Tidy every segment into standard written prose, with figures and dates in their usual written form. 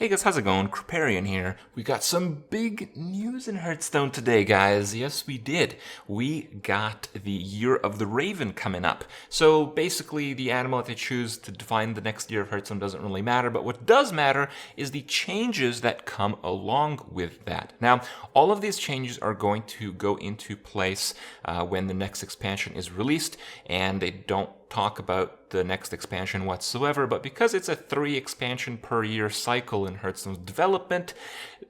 Hey guys, how's it going? Kripparrian here. We got some big news in Hearthstone today, guys. Yes, we did. We got the Year of the Raven coming up. So basically, the animal that they choose to define the next year of Hearthstone doesn't really matter, but what does matter is the changes that come along with that. Now, all of these changes are going to go into place when the next expansion is released, and they don't talk about the next expansion whatsoever, but because it's a 3 expansion per year cycle in Hearthstone's development,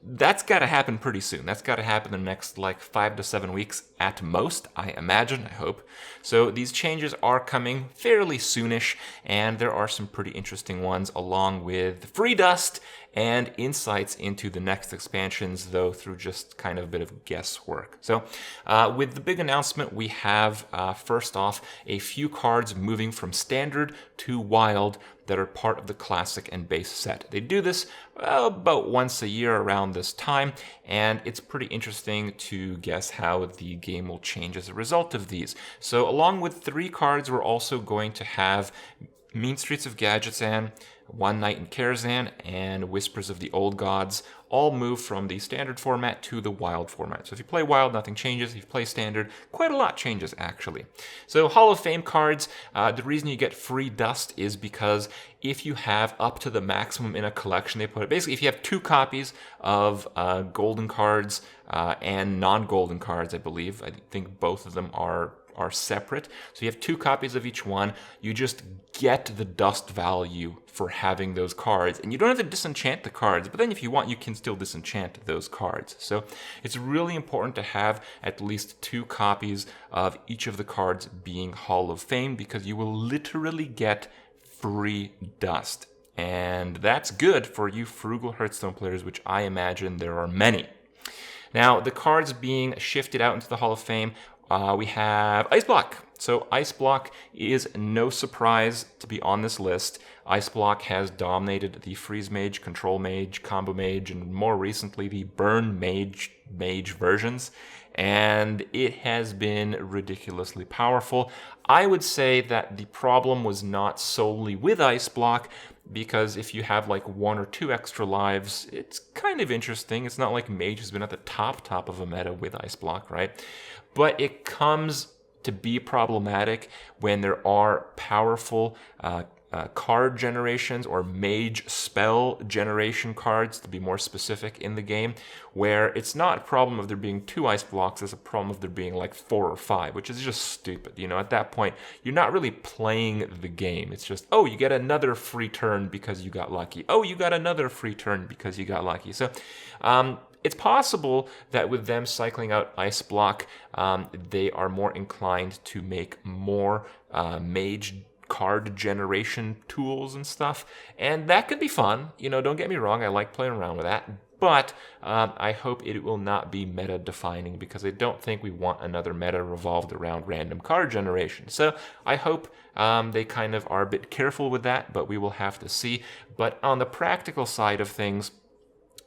that's got to happen pretty soon. That's got to happen in the next 5 to 7 weeks at most, I imagine, I hope. So these changes are coming fairly soonish, and there are some pretty interesting ones along with free dust and insights into the next expansions, though through just kind of a bit of guesswork. So with the big announcement, we have first off a few cards moving from standard to wild that are part of the classic and base set. They do this about once a year around this time, and it's pretty interesting to guess how the game will change as a result of these. So along with 3 cards, we're also going to have Mean Streets of Gadgetzan, One Night in Karazhan, and Whispers of the Old Gods all move from the standard format to the wild format. So if you play wild, nothing changes. If you play standard, quite a lot changes, actually. So Hall of Fame cards, the reason you get free dust is because if you have up to the maximum in a collection, they put it, basically if you have 2 copies of golden cards and non-golden cards, I believe, I think both of them are separate. So you have 2 copies of each one. You just get the dust value for having those cards, and you don't have to disenchant the cards, but then if you want, you can still disenchant those cards. So it's really important to have at least 2 copies of each of the cards being Hall of Fame, because you will literally get free dust. And that's good for you frugal Hearthstone players, which I imagine there are many. Now, the cards being shifted out into the Hall of Fame, we have Ice Block. So Ice Block is no surprise to be on this list. Ice Block has dominated the Freeze Mage, Control Mage, Combo Mage, and more recently the Burn Mage versions, and it has been ridiculously powerful. I would say that the problem was not solely with Ice Block, because if you have 1 or 2 extra lives, it's kind of interesting. It's not like Mage has been at the top of a meta with Ice Block, right? But it comes to be problematic when there are powerful card generations or mage spell generation cards, to be more specific, in the game, where it's not a problem of there being 2 ice blocks, it's a problem of there being 4 or 5, which is just stupid. At that point, you're not really playing the game. It's just, oh, you get another free turn because you got lucky. Oh, you got another free turn because you got lucky. So, it's possible that with them cycling out Ice Block, they are more inclined to make more mage card generation tools and stuff, and that could be fun. Don't get me wrong, I like playing around with that, but I hope it will not be meta defining, because I don't think we want another meta revolved around random card generation. So I hope they kind of are a bit careful with that, but we will have to see. But on the practical side of things,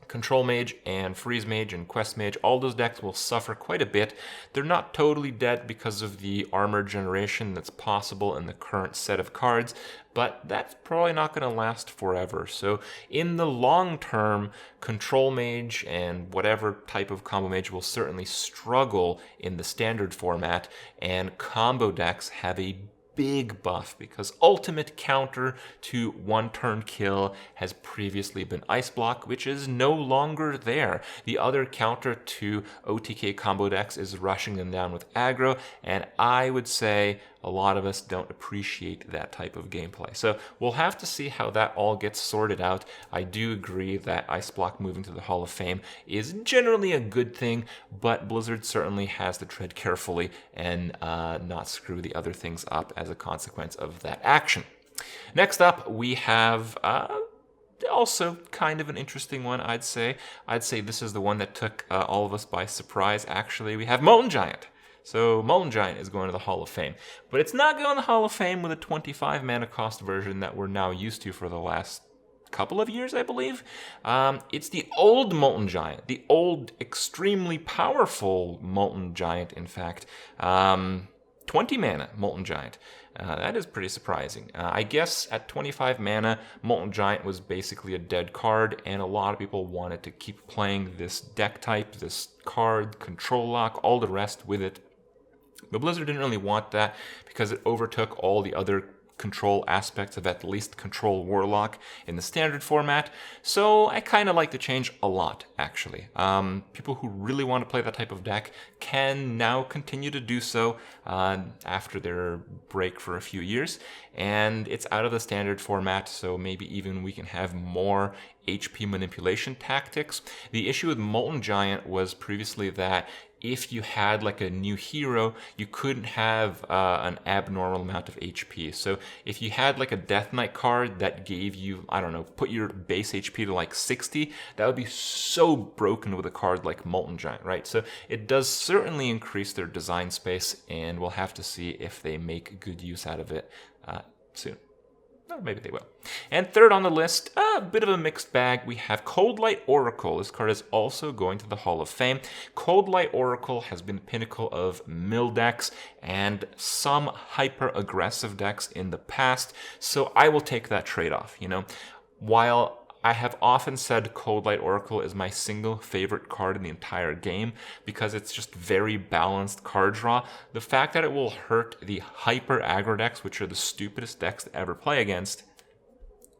Control Mage and Freeze Mage and Quest Mage, all those decks will suffer quite a bit. They're not totally dead because of the armor generation that's possible in the current set of cards, but that's probably not going to last forever. So in the long term, Control Mage and whatever type of Combo Mage will certainly struggle in the standard format, and combo decks have a big buff, because ultimate counter to 1-turn kill has previously been Ice Block, which is no longer there. The other counter to OTK combo decks is rushing them down with aggro, and I would say a lot of us don't appreciate that type of gameplay. So we'll have to see how that all gets sorted out. I do agree that Ice Block moving to the Hall of Fame is generally a good thing, but Blizzard certainly has to tread carefully and not screw the other things up as a consequence of that action. Next up, we have also kind of an interesting one, I'd say. I'd say this is the one that took all of us by surprise, actually. We have Molten Giant. So Molten Giant is going to the Hall of Fame, but it's not going to the Hall of Fame with a 25 mana cost version that we're now used to for the last couple of years, I believe. It's the old Molten Giant, the old, extremely powerful Molten Giant, in fact. 20 mana Molten Giant. That is pretty surprising. I guess at 25 mana, Molten Giant was basically a dead card, and a lot of people wanted to keep playing this deck type, this card, control lock, all the rest with it. But Blizzard didn't really want that because it overtook all the other control aspects of at least Control Warlock in the standard format. So I kind of like the change a lot, actually. People who really want to play that type of deck can now continue to do so after their break for a few years. And it's out of the standard format, so maybe even we can have more HP manipulation tactics. The issue with Molten Giant was previously that if you had like a new hero, you couldn't have an abnormal amount of HP. So if you had like a Death Knight card that gave you, I don't know, put your base HP to like 60, that would be so broken with a card like Molten Giant, right? So it does certainly increase their design space, and we'll have to see if they make good use out of it soon. Or maybe they will. And third on the list, a bit of a mixed bag, we have Coldlight Oracle. This card is also going to the Hall of Fame. Coldlight Oracle has been the pinnacle of mill decks and some hyper-aggressive decks in the past, so I will take that trade-off, you know. While I have often said Coldlight Oracle is my single favorite card in the entire game because it's just very balanced card draw. The fact that it will hurt the hyper aggro decks, which are the stupidest decks to ever play against,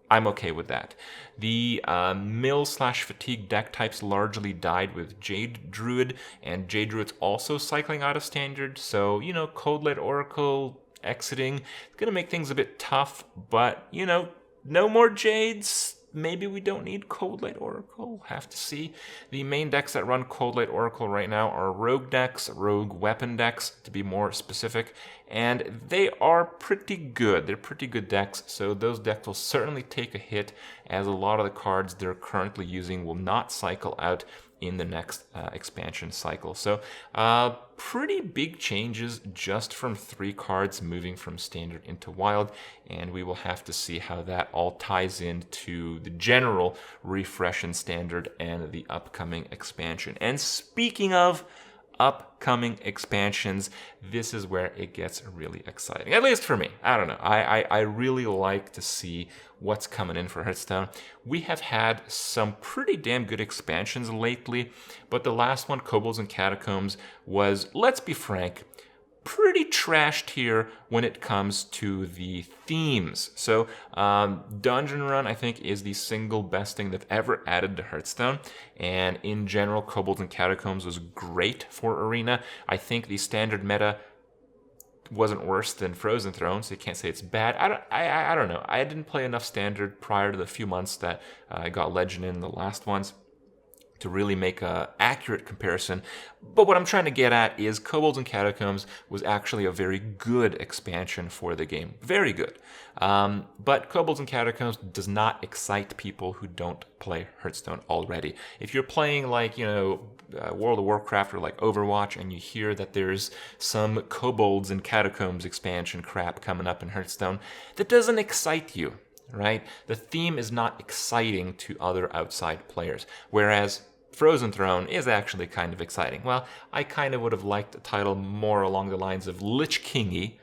I'm okay with that. The mill/fatigue deck types largely died with Jade Druid, and Jade Druid's also cycling out of standard, so, you know, Coldlight Oracle exiting, it's going to make things a bit tough, but, you know, no more Jades. Maybe we don't need Coldlight Oracle. Have to see. The main decks that run Coldlight Oracle right now are rogue decks, rogue weapon decks, to be more specific, and they are pretty good. They're pretty good decks, so those decks will certainly take a hit, as a lot of the cards they're currently using will not cycle out in the next expansion cycle. So pretty big changes just from 3 cards moving from standard into wild, and we will have to see how that all ties into the general refresh in standard and the upcoming expansion. And speaking of upcoming expansions, this is where it gets really exciting, at least for me. I don't know, I really like to see what's coming in for Hearthstone. We have had some pretty damn good expansions lately, but the last one, Kobolds and Catacombs, was, let's be frank, pretty trashed here when it comes to the themes. So Dungeon Run, I think, is the single best thing they've ever added to Hearthstone, and in general, Kobolds and Catacombs was great for Arena. I think the standard meta wasn't worse than Frozen Throne, so you can't say it's bad. I don't know. I didn't play enough standard prior to the few months that I got Legend in the last ones to really make a accurate comparison. But what I'm trying to get at is Kobolds and Catacombs was actually a very good expansion for the game. Very good. But Kobolds and Catacombs does not excite people who don't play Hearthstone already. If you're playing like, you know, World of Warcraft or like Overwatch, and you hear that there's some Kobolds and Catacombs expansion crap coming up in Hearthstone, that doesn't excite you, right? The theme is not exciting to other outside players, whereas Frozen Throne is actually kind of exciting. Well, I kind of would have liked a title more along the lines of Lich King-y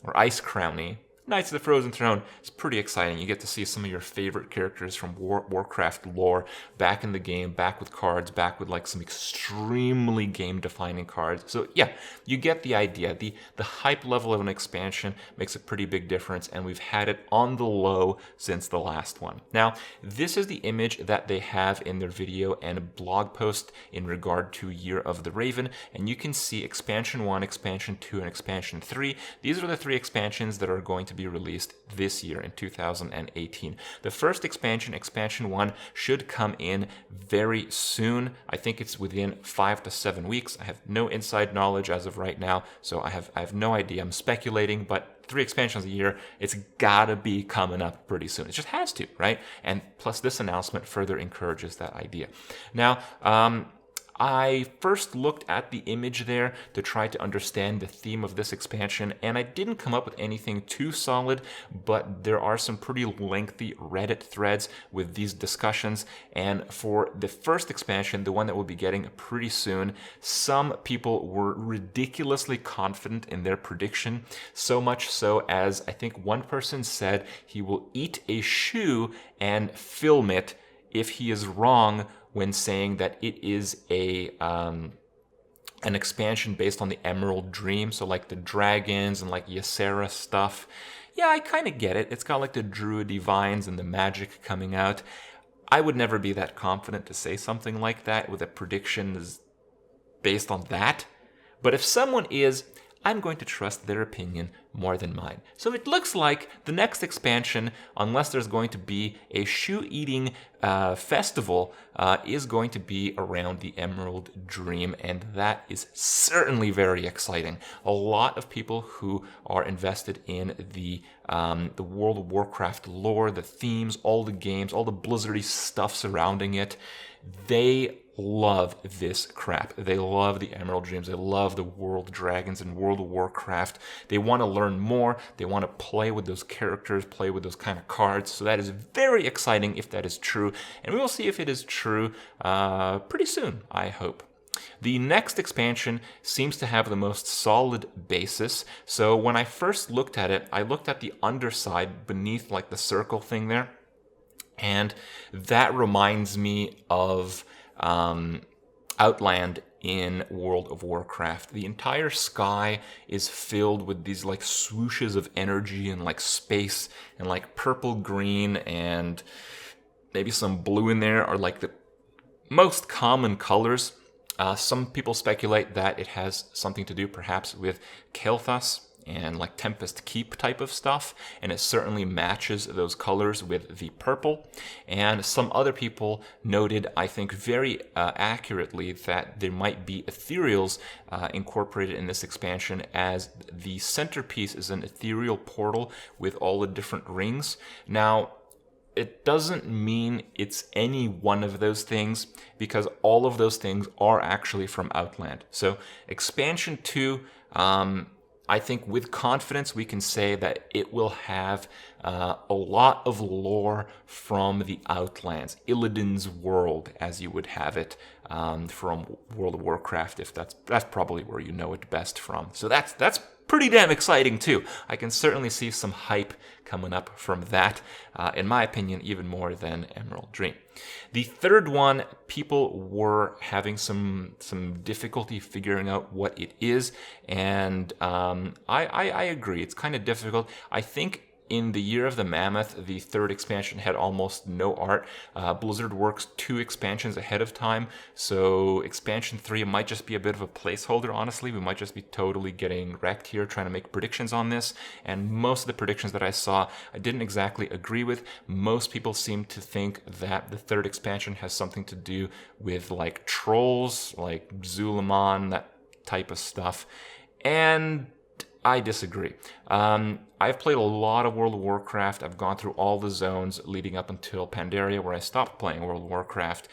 or Ice Crown-y. Knights of the Frozen Throne is pretty exciting. You get to see some of your favorite characters from Warcraft lore back in the game, back with cards, back with like some extremely game-defining cards. So yeah, you get the idea. The hype level of an expansion makes a pretty big difference, and we've had it on the low since the last one. Now, this is the image that they have in their video and a blog post in regard to Year of the Raven, and you can see Expansion 1, Expansion 2, and Expansion 3. These are the 3 expansions that are going to be released this year in 2018. The first expansion, Expansion 1, should come in very soon. I think it's within 5 to 7 weeks. I have no inside knowledge as of right now, so I have no idea. I'm speculating, but 3 expansions a year, it's gotta be coming up pretty soon. It just has to, right? And plus this announcement further encourages that idea. Now, I first looked at the image there to try to understand the theme of this expansion, and I didn't come up with anything too solid, but there are some pretty lengthy Reddit threads with these discussions. And for the first expansion, the one that we'll be getting pretty soon, some people were ridiculously confident in their prediction, so much so as I think one person said he will eat a shoe and film it if he is wrong when saying that it is an expansion based on the Emerald Dream, so like the dragons and like Ysera stuff. Yeah, I kind of get it. It's got like the druidy vines and the magic coming out. I would never be that confident to say something like that with a prediction based on that. But if someone is, I'm going to trust their opinion more than mine. So it looks like the next expansion, unless there's going to be a shoe-eating festival, is going to be around the Emerald Dream, and that is certainly very exciting. A lot of people who are invested in the World of Warcraft lore, the themes, all the games, all the Blizzardy stuff surrounding it, they love this crap. They love the Emerald Dreams. They love the World Dragons and World of Warcraft. They want to learn more. They want to play with those characters, play with those kind of cards. So that is very exciting if that is true. And we will see if it is true pretty soon, I hope. The next expansion seems to have the most solid basis. So when I first looked at it, I looked at the underside beneath like the circle thing there. And that reminds me of Outland in World of Warcraft. The entire sky is filled with these like swooshes of energy and like space, and like purple, green, and maybe some blue in there are like the most common colors. Some people speculate that it has something to do perhaps with Kael'thas and like Tempest Keep type of stuff, and it certainly matches those colors with the purple. And some other people noted, I think very accurately, that there might be ethereals incorporated in this expansion, as the centerpiece is an ethereal portal with all the different rings. Now, it doesn't mean it's any one of those things, because all of those things are actually from Outland. So expansion 2, I think with confidence we can say that it will have a lot of lore from the Outlands, Illidan's world, as you would have it from World of Warcraft, if that's probably where you know it best from. So that's pretty damn exciting too. I can certainly see some hype coming up from that, in my opinion, even more than Emerald Dream. The third one, people were having some difficulty figuring out what it is, and I agree. It's kind of difficult. I think in the Year of the Mammoth, the third expansion had almost no art. Blizzard works 2 expansions ahead of time, so expansion 3 might just be a bit of a placeholder, honestly. We might just be totally getting wrecked here trying to make predictions on this, and most of the predictions that I saw, I didn't exactly agree with. Most people seem to think that the third expansion has something to do with like trolls, like Zulaman, that type of stuff, and I disagree. I've played a lot of World of Warcraft. I've gone through all the zones leading up until Pandaria, where I stopped playing World of Warcraft.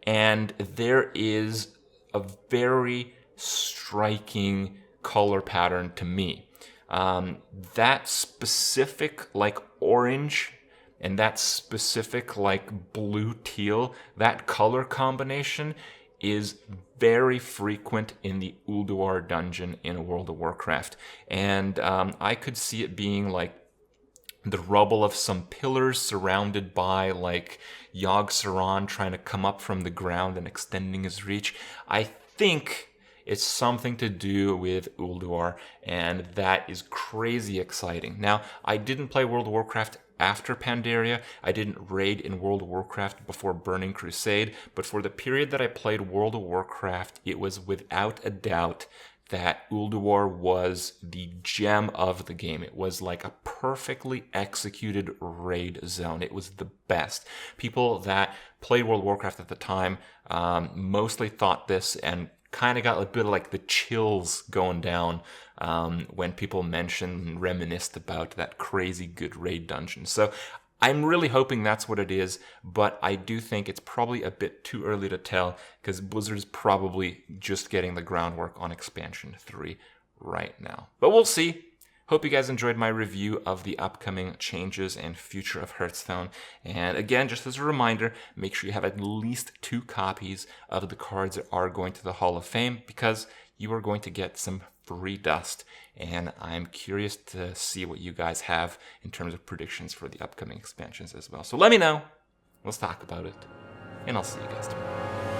And there is a very striking color pattern to me. That specific like orange and that specific like blue teal, that color combination is very frequent in the Ulduar dungeon in World of Warcraft. And I could see it being like the rubble of some pillars surrounded by like Yogg-Saron trying to come up from the ground and extending his reach. I think it's something to do with Ulduar, and that is crazy exciting. Now, I didn't play World of Warcraft after Pandaria. I didn't raid in World of Warcraft before Burning Crusade, but for the period that I played World of Warcraft, it was without a doubt that Ulduar was the gem of the game. It was like a perfectly executed raid zone. It was the best. People that played World of Warcraft at the time mostly thought this, and kind of got a bit of like the chills going down when people mentioned and reminisced about that crazy good raid dungeon. So I'm really hoping that's what it is, but I do think it's probably a bit too early to tell because Blizzard's probably just getting the groundwork on Expansion 3 right now. But we'll see. Hope you guys enjoyed my review of the upcoming changes and future of Hearthstone. And again, just as a reminder, make sure you have at least 2 copies of the cards that are going to the Hall of Fame because you are going to get some free dust. And I'm curious to see what you guys have in terms of predictions for the upcoming expansions as well. So let me know. Let's talk about it. And I'll see you guys tomorrow.